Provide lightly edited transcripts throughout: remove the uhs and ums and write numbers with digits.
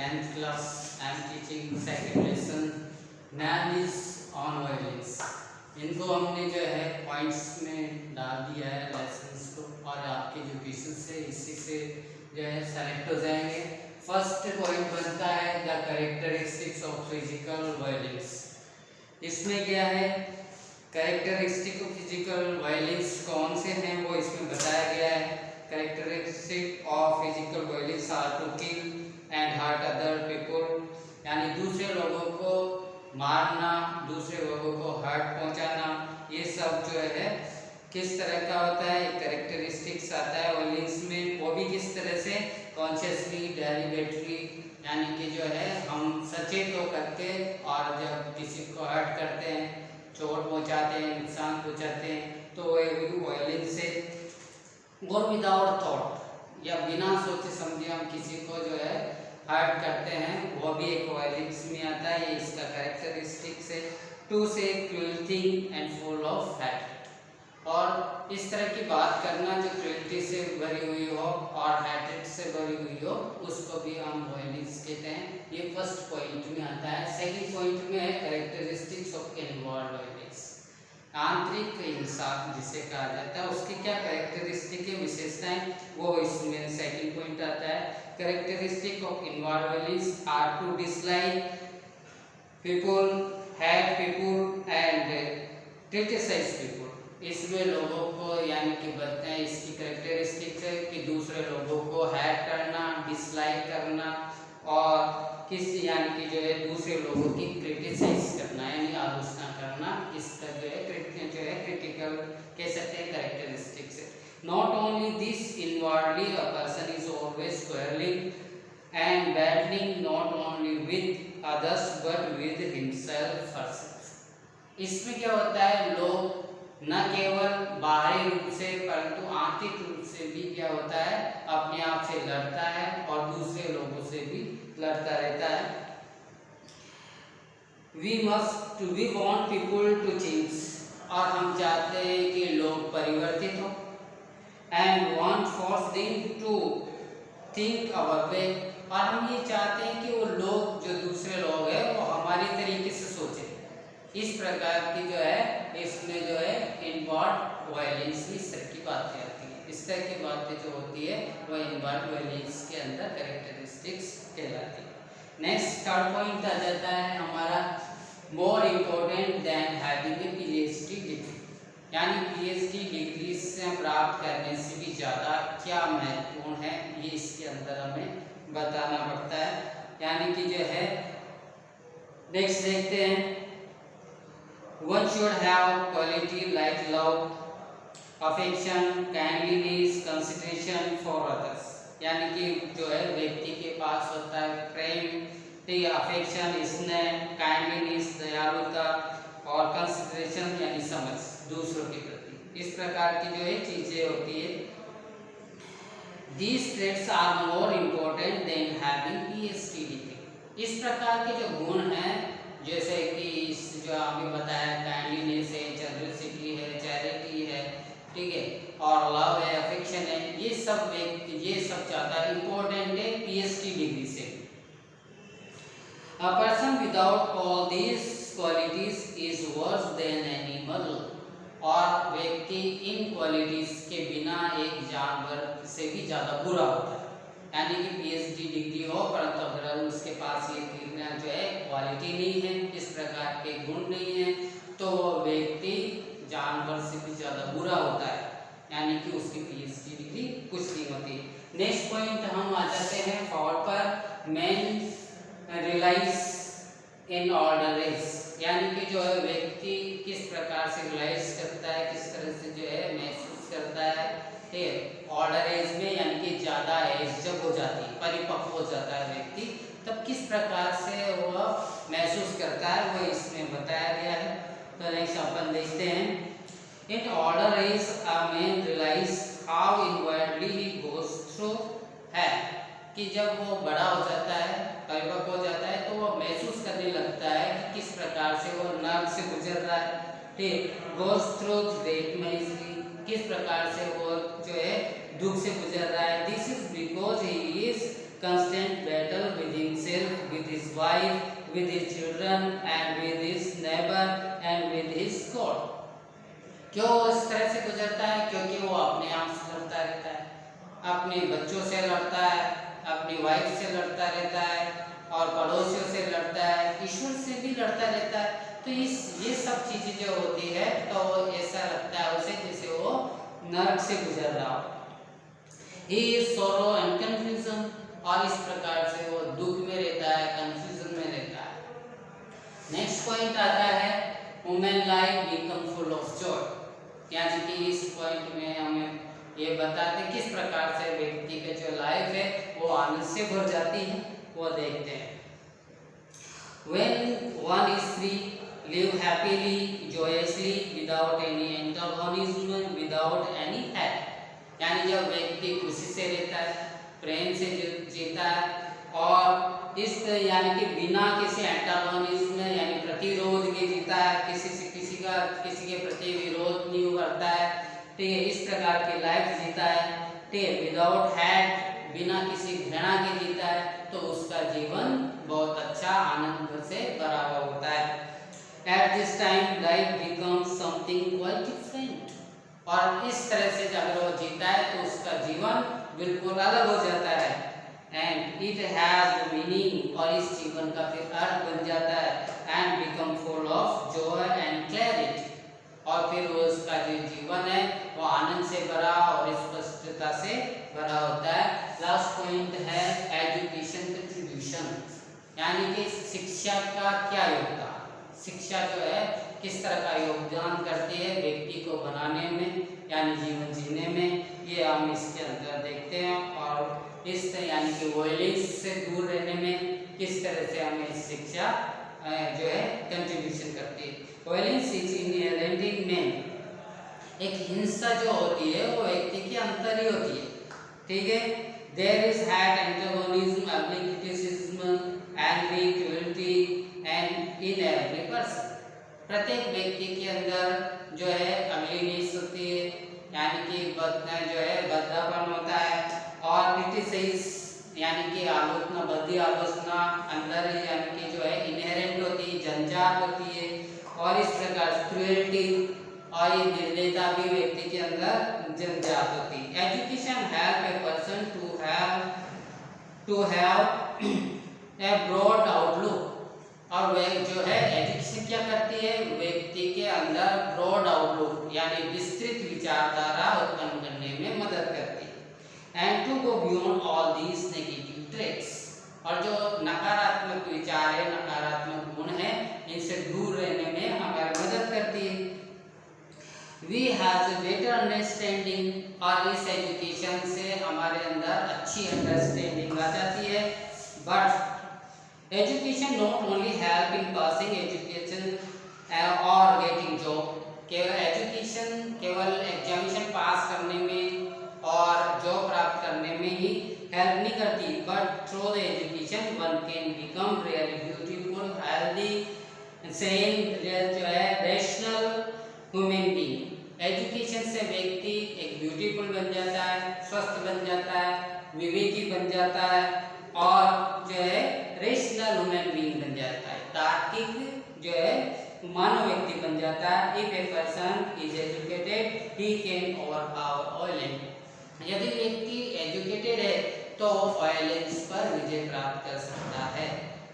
10th class. I am teaching second lesson. Name is on violence. इनको हमने जो है पॉइंट्स में डाल दिया है लेसन्स को, और आपके जो क्वेश्चंस है इसी से जो है सेलेक्ट हो जाएंगे। फर्स्ट पॉइंट बनता है the characteristics of physical violence. इसमें क्या है, कैरेक्टरिस्टिक ऑफ फिजिकल वायलेंस कौन से हैं वो इसमें बताया गया है। Characteristic of physical violence are to kill and hurt other people, यानी दूसरे लोगों को मारना, दूसरे लोगों को हर्ट पहुंचाना, ये सब जो है किस तरह का होता है, कैरेक्टरिस्टिक्स आता है वायलेंस में। वो भी किस तरह से, कॉन्शियसली, डेलिबरेटली, यानी कि जो है हम सचेत होकर के, और जब किसी को हर्ट करते हैं, चोट पहुंचाते हैं, नुकसान पहुंचाते हैं, तो वो वायलेंस है। और विदाउट थॉट, या बिना सोचे समझे हम किसी को जो है हर्ट करते हैं, वो भी एक वायलेंस में आता है। ये इसका कैरेक्टरिस्टिक्स है। टू से cruelty and full of hatred, और इस तरह की बात करना जो क्रूएल्टी से भरी हुई हो और हैट्रेड से भरी हुई हो, उसको भी हम वायलेंस कहते हैं। ये फर्स्ट पॉइंट में आता है। सेकंड पॉइंट में है कैरेक्टरिस्टिक्स ऑफ इनवर्ड वायलेंस, आंतरिक हिंसा जिसे कहा जाता है, उसकी क्या कैरेक्टरिस्टिक है, विशेषताएं, वो इसमें सेकंड पॉइंट आता है। Characteristic of inward violence are to dislike people, hate people and criticise people. इसमें लोगों को यानी कि बताते हैं, इसकी कैरेक्टरिस्टिक्स है कि दूसरे लोगों को हेट करना, डिसलाइक करना, और किसी यानी कि जो है दूसरे लोगों की क्रिटिसाइज करना, यानी आलोचना करना, इसका जो है क्रिटिकल कह सकते हैं कैरेक्टरिस्टिक्स है। Not only this, inwardly a person is always quarrelling and battling not only with others but with himself first. इसमें क्या होता है, लोग न केवल बाहरी रूप से परंतु आंतरिक रूप से भी क्या होता है, अपने आप से लड़ता है और दूसरे लोगों से भी लड़ता रहता है। We want people to change, और हम चाहते हैं कि लोग परिवर्तित हो। And want force them to think our way, और हम ये चाहते हैं कि वो लोग जो दूसरे लोग हैं वो हमारे तरीके से सोचे। इस प्रकार की जो है इसमें जो है इनवर्ड वायलेंस में इस तरह की बातें आती हैं। इस तरह की बातें जो होती है वह इनवर्ड वायलेंस के अंदर कैरेक्टरिस्टिक्स कहलाती है। नेक्स्ट थर्ड पॉइंट आ जाता है हमारा, more important then having a PhD degree, यानी पीएचडी डिग्री से प्राप्त करने से भी ज़्यादा क्या महत्वपूर्ण है, ये इसके अंदर हमें बताना पड़ता है। यानी कि जो है नेक्स्ट देखते हैं, one should have quality like love, affection, kindliness, consideration for others, यानी कि जो है व्यक्ति के पास होता है प्रेम, अफेक्शन, स्नेह, काइंडलीनेस, दयालुता, और कंसिडरेशन यानी समझ दूसरों के प्रति। इस प्रकार की जो है चीजें होती है। These traits are more important than having PhD degree। इस प्रकार के जो गुण हैं, जैसे कि इस जो आपने बताया, काइंडलीनेस है, जनरसिटी है, चैरिटी है, ठीक है, और लव है, अफेक्शन है, ये सब ज़्यादा इम्पोर्टेंट है पीएचडी डिग्री से। A person without all these qualities is worse than an animal, और व्यक्ति इन क्वालिटीज के बिना एक जानवर से भी ज़्यादा बुरा होता है। यानी कि पीएचडी डिग्री हो परंतु अगर उसके पास ये जो है क्वालिटी नहीं है, इस प्रकार के गुण नहीं है, तो व्यक्ति जानवर से भी ज़्यादा बुरा होता है, यानी कि उसकी पीएचडी डिग्री कुछ नहीं होती। नेक्स्ट पॉइंट हम आ जाते हैं for per, man realise in order as, यानी कि जो है व्यक्ति किस प्रकार से रियलाइज करता है, किस तरह से जो है महसूस करता है, ठीक, ऑर्डर एज में, यानी कि ज़्यादा एज जब हो जाती है, परिपक्व हो जाता है व्यक्ति, तब किस प्रकार से वह महसूस करता है, वो इसमें बताया गया है। तो नेक्स्ट अपन देखते हैं, in order as a man realise how inwardly he goes through, है कि जब वो बड़ा हो जाता है, परिपक्व हो जाता है, तो वो महसूस करने लगता है कि किस प्रकार से वो नर्क से गुजर रहा है, ठीक, गोज थ्रू डेथ मिजरी, किस प्रकार से वो जो है दुख से गुजर रहा है। This is because he is constant battle with himself himself, with his wife, with his children and with his neighbor and with his God. क्यों इस तरह से गुजरता है? क्योंकि वो अपने आप से लड़ता रहता है, अपने बच्चों से लड़ता है, अपनी वाइफ से लड़ता रहता है और पड़ोसियों से लड़ता है, ईश्वर से भी लड़ता रहता है। तो ये सब चीजें जो होती है तो ऐसा लगता है उसे जैसे वो नरक से गुजर रहा हो। He is sorrow and confusion, और इस प्रकार से वो दुख में रहता है, कंफ्यूजन में रहता है। नेक्स्ट पॉइंट आता है human life become full of Joy, यानी कि इस पॉइंट में हमें ये बताते किस प्रकार से व्यक्ति की जो लाइफ है वो आनंद से भर जाती है, वो देखते हैं। When one is free, live happily, joyously, without any antagonism, without any hate, यानी जब व्यक्ति खुशी से रहता है, प्रेम से जीता है और इस यानी कि बिना किसी एंटागोनिज्म यानी प्रतिरोध के जीता है, किसी के प्रति विरोध नहीं करता है, ठीक है, इस प्रकार की लाइफ जीता है, ठीक है, विदाउट हैट, बिना किसी घृणा के जीता है, तो उसका जीवन बहुत अच्छा आनंद से भरा हुआ होता है। At this time life becomes something quite different, और इस तरह से अगर वो जीता है तो उसका जीवन बिल्कुल अलग हो जाता है। And it has meaning, और इस जीवन का फिर अर्थ बन जाता है। And become full of joy and clarity, और फिर वो उसका जो जीवन है वो आनंद से भरा और स्पष्टता से भरा होता है। लास्ट पॉइंट है एजुकेशन कंट्रीब्यूशन, यानी कि शिक्षा का क्या योगदान, शिक्षा जो है किस तरह का योगदान करती है व्यक्ति को बनाने में यानी जीवन जीने में, ये हम इसके अंदर देखते हैं। और इस यानी कि वायलेंस से दूर रहने में किस तरह से हमें शिक्षा जो है कंट्रीब्यूशन करती है। Violence is inherent in man, एक हिंसा जो होती है वो व्यक्ति के अंदर ही होती है, ठीक है। There is hate antagonism, ugly criticism, angry, cruelty and in every person, प्रत्येक व्यक्ति के अंदर जो है अगलीनेस होती है, यानी कि जो है बदलापन होता है, और क्रिटिसाइज यानी कि आलोचना, बदी आलोचना अंदर यानी कि जो है इनहेरेंट होती है, जंजाल होती है, और इस प्रकार क्रुएल्टी और ये निर्दयता भी व्यक्ति के अंदर जंजाल होती है। Education help a person to have a broad outlook, और वह जो है एजुकेशन क्या करती है व्यक्ति के अंदर ब्रॉड आउटलुक यानी विस्तृत विचारधारा उत्पन्न करने में मदद करती है। And to go beyond all these negative traits, और जो नकारात्मक विचार है, नकारात्मक गुण है, इनसे दूर रहने में हमारी मदद करती है। We have a better understanding, और इस एजुकेशन से हमारे अंदर अच्छी अंडरस्टैंडिंग आ जाती है। But education not only help in passing education और गेटिंग जॉब, केवल एजुकेशन केवल एग्जामिनेशन पास करने में और जॉब प्राप्त करने में ही हेल्प नहीं करती, but through the education one can become really beautiful, healthy, Sen, जो है रेशनल ह्यूमन बीइंग। एजुकेशन से व्यक्ति एक ब्यूटीफुल बन जाता है, स्वस्थ बन जाता है, विवेकी बन जाता है, और जो है रेशनल ह्यूमन बीइंग बन जाता है, तार्किक जो है मानव व्यक्ति बन जाता है। If a person is educated he can overpower violence, यदि व्यक्ति एजुकेटेड है तो वायलेंस पर विजय प्राप्त कर सकता है।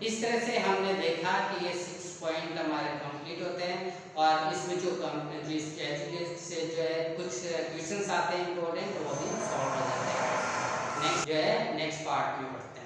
इस तरह से हमने देखा कि ये 6 पॉइंट हमारे कंप्लीट होते हैं, और इसमें जो एजुकेशन से जो है कुछ क्वेश्चंस आते हैं इंपॉर्टेंट, वो भी सॉल्व हो जाते हैं। नेक्स्ट जो है नेक्स्ट पार्ट में पढ़ते हैं।